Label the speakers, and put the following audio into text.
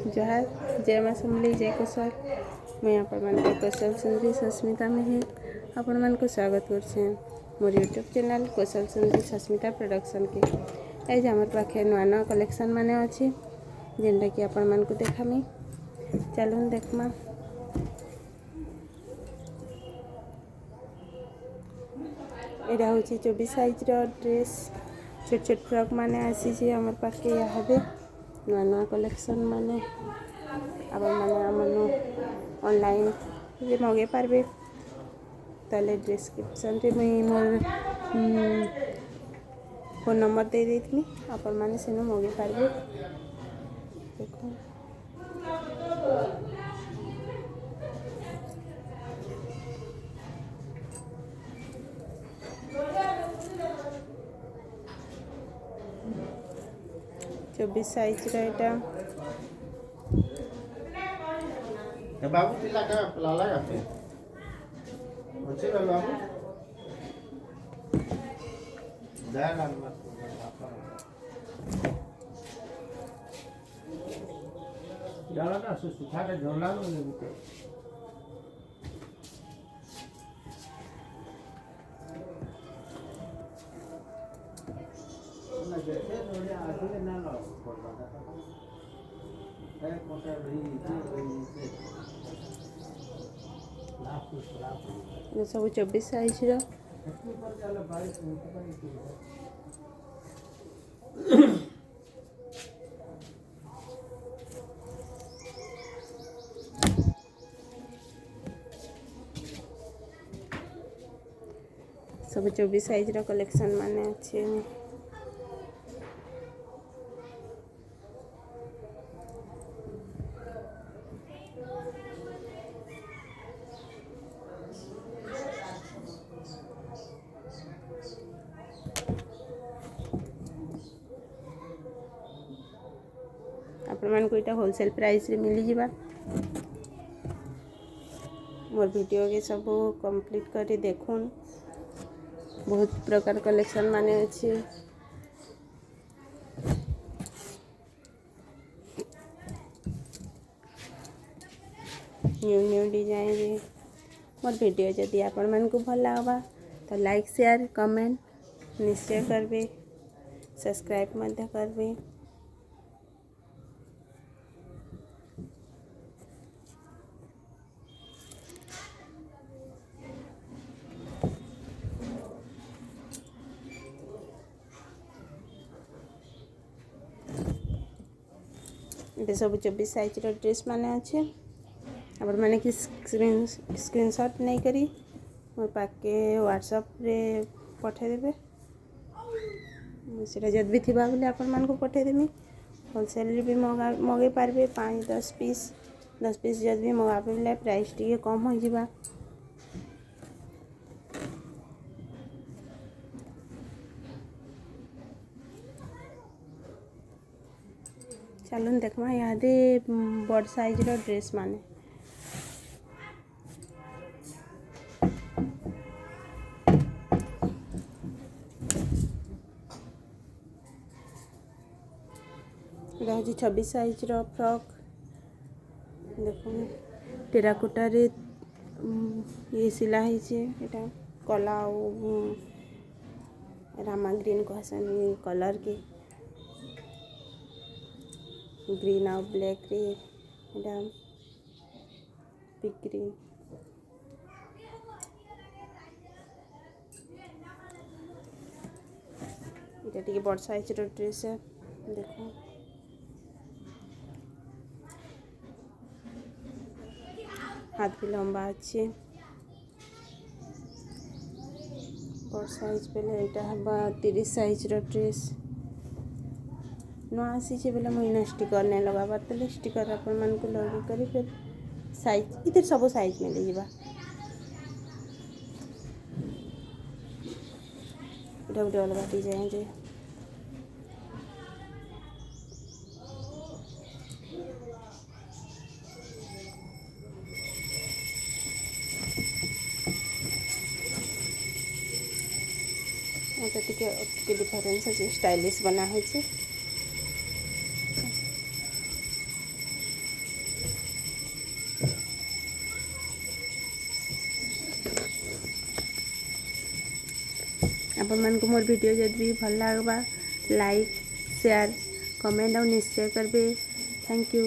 Speaker 1: जोहार जय माँ समली जय कुशल मुझे आपण कौशल सुंदरी सस्मिता मेहर आपण मान को स्वागत करछे मोर यूट्यूब चैनल कौशल सुंदरी सस्मिता प्रोडक्शन के आज आमर पाखे नुआ नुआ कलेक्शन माने अच्छी जेनटा कि आपण मान को देखामी चलून देखमा। एटा हूँ 24 साइज ड्रेस छोट छोट फ्रॉक माने आसी आमर पाखे यहाँ नुआ नुआ कलेक्शन माने आपण माने आमनो ऑनलाइन रे मगे पारबे ताले डिस्क्रिप्शन रे मुई मोर फोन नंबर दे देथनी आपण माने सेनो मगे पारबे। देखो 24 साइज एटा
Speaker 2: बाबू तिला का लाला जाते अच्छे बाबू जाना मत जाला ना सुखा के झोला लो ले ना जैसे थोड़े आगे ना लो है कोटा रही
Speaker 1: ये सब 24 साइज सब 24 साइज कलेक्शन माने अच्छे आपण को इटा होलसेल प्राइस रे मिली जिबा। मोर वीडियो के सब कंप्लीट करी देखुन बहुत प्रकार कलेक्शन माने अच्छे न्यू न्यू डिजाइन रे मोर वीडियो जदि आपण मन को भल लागबा तो लाइक शेयर कमेंट निश्चय करबे सब्सक्राइब मध्य करबे। ये सब 24 साइज ड्रेस माने अच्छे आप मैंने कि स्क्रीनशॉट नहीं करी मोर पाके व्हाट्सएप रे पठे देबे सेटा जद भी थिबा बोले आपण मान को पठे देमी। होलसेल रे भी मगे पारबे 5-10 पीस जद भी मगाबे बोले प्राइस टी कम हो जिबा। चलून देखमा यादे बड़ साइज ड्रेस माने रही 26 साइज फ्रॉक देखो टेराकोटा रे ये सिला है कला रामा ग्रीन कहसन कलर के ग्रीन और ब्लैक रे पिक ग्रीन ये बड़ साइज ड्रेस है देखो हाथ भी लंबा अच्छे बड़ साइज बेले यहाँ हवा 30 साइज ड्रेस नुआ आसी बेले मुझे स्टिकर नहीं लगाबार तेल स्टिकर आपण मान को लगे करी फिर साइज इधर सब साइज मिल जावा इटा गोटे अलग डिजाइन रे टे डिफरेंस अच्छे स्टाइलिश बना है। आपण मानक मोर वीडियो जब भी भल लगवा लाइक शेयर कमेंट और निश्चय करबे। Thank you.